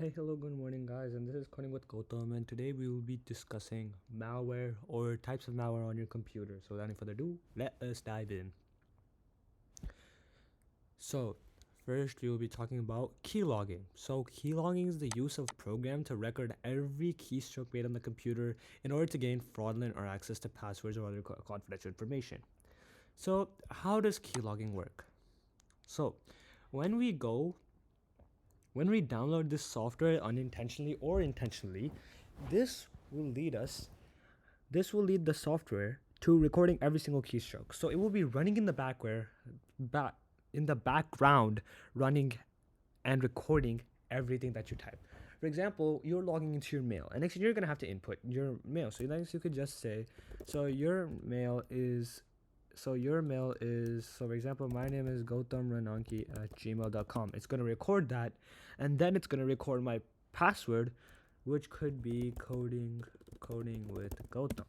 Hey, hello, good morning, guys, and this is Coding with Gautam, and today we will be discussing malware or types of malware on your computer. So, without any further ado, let us dive in. So, first we will be talking about keylogging. So, keylogging is the use of program to record every keystroke made on the computer in order to gain fraudulent or access to passwords or other confidential information. So, how does keylogging work? So, when we download this software unintentionally or intentionally, this will lead the software to recording every single keystroke. So it will be running in the background, running and recording everything that you type. For example, you're logging into your mail, and next you're gonna have to input your mail. So next you could just say, your mail is, for example, my name is gautamrananki@gmail.com. It's gonna record that, and then it's gonna record my password, which could be coding with Gautam.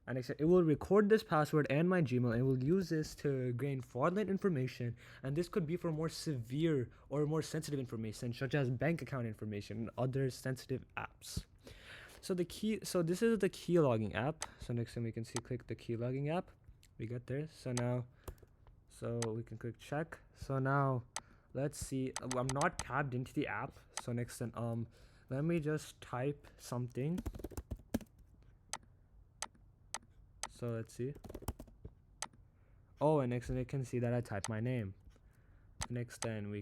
And it will record this password and my Gmail, and will use this to gain fraudulent information. And this could be for more severe or more sensitive information, such as bank account information and other sensitive apps. So this is the keylogging app. So next time we can see, click the keylogging app. We got there. So we can click check. So now let's see. I'm not tabbed into the app. So next then let me just type something. So let's see. Oh, and next then you can see that I type my name. Next then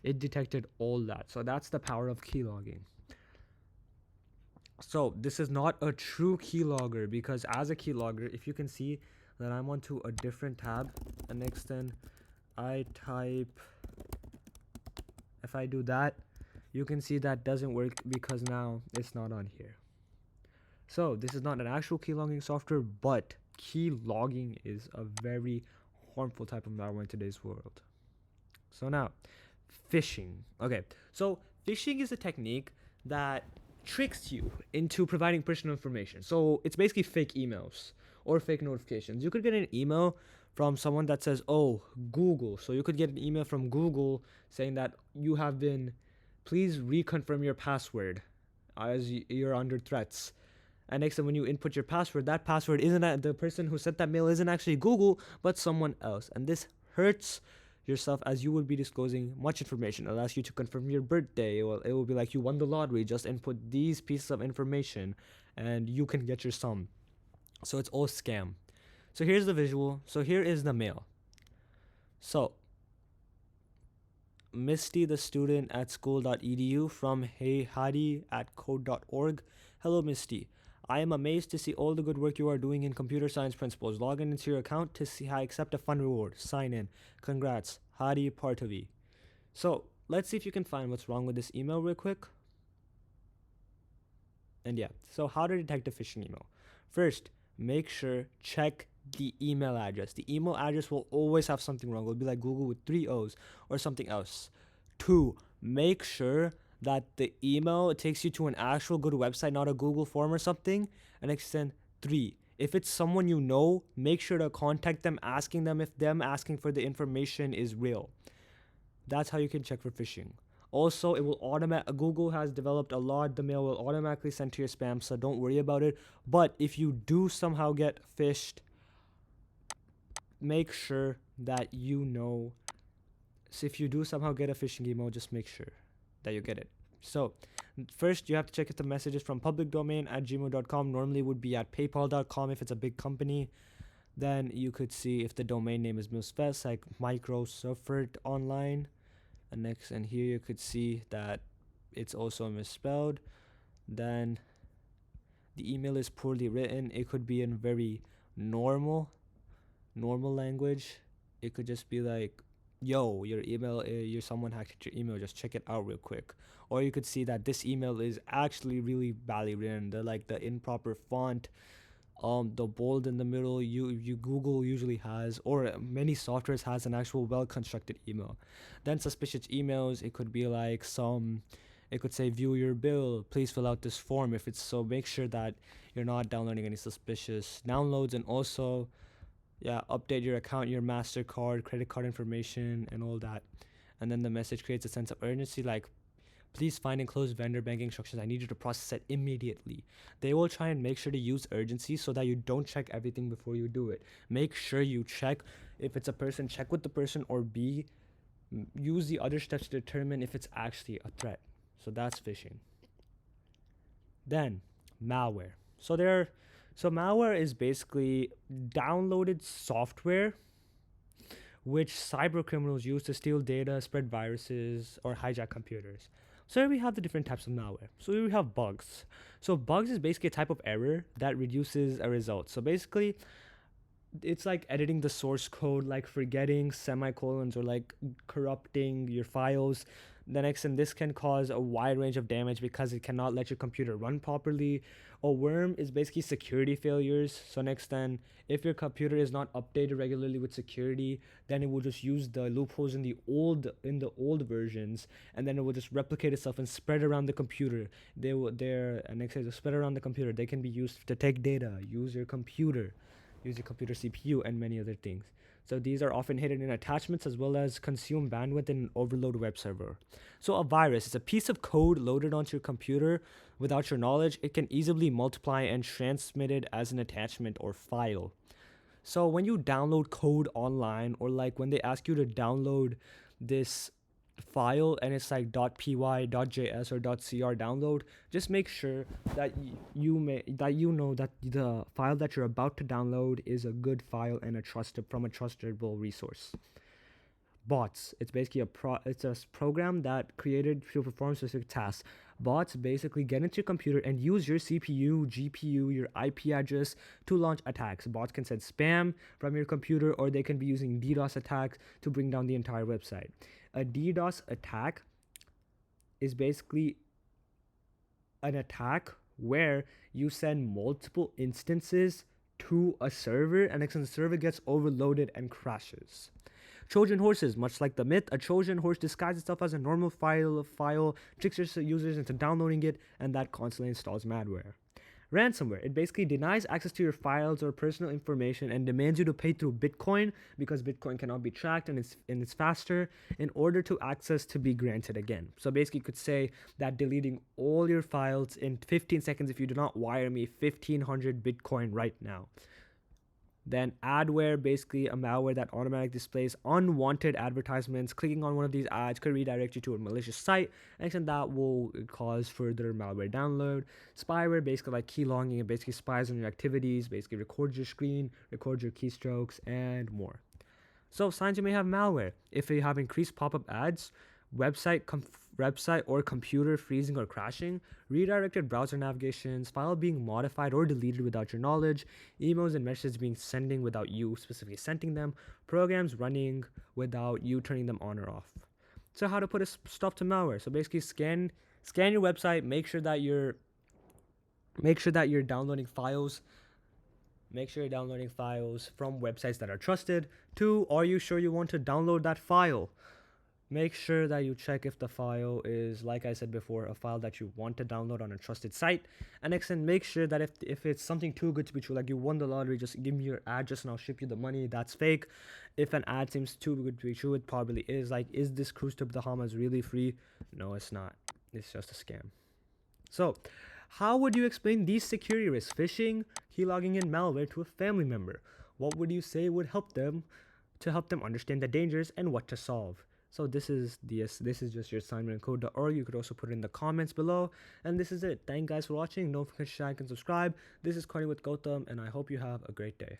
it detected all that. So that's the power of keylogging. So this is not a true keylogger, because as a keylogger, if you can see that I'm onto a different tab, and next then I type, if I do that, you can see that doesn't work because now it's not on here. So this is not an actual keylogging software, but keylogging is a very harmful type of malware in today's world. So now, phishing. Okay, so phishing is a technique that tricks you into providing personal information. So it's basically fake emails or fake notifications. You could get an email from someone that says, oh, Google. So you could get an email from Google saying that please reconfirm your password as you're under threats. And next time when you input your password, that password the person who sent that mail isn't actually Google, but someone else. And this hurts yourself, as you would be disclosing much information. It'll ask you to confirm your birthday. It will be like you won the lottery. Just input these pieces of information and you can get your sum. So it's all scam. So here's the visual. So here is the mail. So Misty, the student at school.edu, from heyhadi@code.org. Hello, Misty. I am amazed to see all the good work you are doing in computer science principles. Log in into your account to see how I accept a fun reward. Sign in. Congrats. Hadi Partavi. So let's see if you can find what's wrong with this email real quick. And yeah, so how to detect a phishing email. First, make sure check the email address. The email address will always have something wrong. It'll be like Google with 3 O's or something else. 2, make sure that the email takes you to an actual good website, not a Google form or something. And then 3, if it's someone you know, make sure to contact them, asking them if them asking for the information is real. That's how you can check for phishing. Also, Google has developed a lot. The mail will automatically send to your spam, so don't worry about it. But if you do somehow get phished, make sure that you know. So if you do somehow get a phishing email, just make sure that you get it. So first, you have to check if the message is from public domain at gmail.com. Normally would be at paypal.com if it's a big company. Then you could see if the domain name is misspelled, like Microsoft Online. And here you could see that it's also misspelled. Then the email is poorly written. It could be in very normal language. It could just be like, yo, your email, someone hacked your email, just check it out real quick. Or you could see that this email is actually really badly written. The improper font, the bold in the middle, Google usually has, or many softwares has, an actual well-constructed email. Then suspicious emails, it could be like it could say, view your bill, please fill out this form. If it's so, make sure that you're not downloading any suspicious downloads. And also, update your account, your MasterCard, credit card information, and all that. And then the message creates a sense of urgency, like, please find and close vendor banking instructions. I need you to process it immediately. They will try and make sure to use urgency so that you don't check everything before you do it. Make sure you check. If it's a person, check with the person, or B, use the other steps to determine if it's actually a threat. So that's phishing. Then malware. So malware is basically downloaded software which cyber criminals use to steal data, spread viruses, or hijack computers. So here we have the different types of malware. So here we have bugs. So bugs is basically a type of error that reduces a result. So basically, it's like editing the source code, like forgetting semicolons or like corrupting your files. The next, and this can cause a wide range of damage because it cannot let your computer run properly. A worm is basically security failures. So next, then if your computer is not updated regularly with security, then it will just use the loopholes in the old versions, and then it will just replicate itself and spread around the computer. And next, to spread around the computer, they can be used to take data, use your computer CPU, and many other things. So these are often hidden in attachments as well as consume bandwidth in an overload web server. So a virus is a piece of code loaded onto your computer without your knowledge. It can easily multiply and transmitted as an attachment or file. So when you download code online, or like when they ask you to download this file and it's like .py, .js, or .cr download, just make sure that you know that the file that you're about to download is a good file and from a trustable resource. Bots, it's basically it's a program that created to perform specific tasks. Bots basically get into your computer and use your CPU, GPU, your IP address to launch attacks. Bots can send spam from your computer, or they can be using DDoS attacks to bring down the entire website. A DDoS attack is basically an attack where you send multiple instances to a server, and the server gets overloaded and crashes. Trojan horses, much like the myth, a Trojan horse disguises itself as a normal file, tricks your users into downloading it, and that constantly installs malware. Ransomware, it basically denies access to your files or personal information and demands you to pay through Bitcoin, because Bitcoin cannot be tracked and it's faster, in order to access to be granted again. So basically, you could say that deleting all your files in 15 seconds if you do not wire me 1,500 Bitcoin right now. Then adware, basically a malware that automatically displays unwanted advertisements. Clicking on one of these ads could redirect you to a malicious site, and that will cause further malware download. Spyware, basically like keylogging, it basically spies on your activities, basically records your screen, records your keystrokes, and more. So signs you may have malware: if you have increased pop-up ads, website or computer freezing or crashing, redirected browser navigations, file being modified or deleted without your knowledge, emails and messages being sending without you specifically sending them, programs running without you turning them on or off. So how to put a stop to malware? So basically, scan your website, make sure that you're downloading files. Make sure you're downloading files from websites that are trusted. 2, are you sure you want to download that file? Make sure that you check if the file is, like I said before, a file that you want to download on a trusted site. And next, make sure that if it's something too good to be true, like you won the lottery, just give me your address and I'll ship you the money, that's fake. If an ad seems too good to be true, it probably is. Like, is this cruise to the Bahamas really free? No, it's not. It's just a scam. So, how would you explain these security risks, phishing, keylogging, and malware, to a family member? What would you say would help them understand the dangers and what to solve? So this is just your assignment in code.org. You could also put it in the comments below. And this is it. Thank you guys for watching. Don't forget to like and subscribe. This is Coding with Gautam, and I hope you have a great day.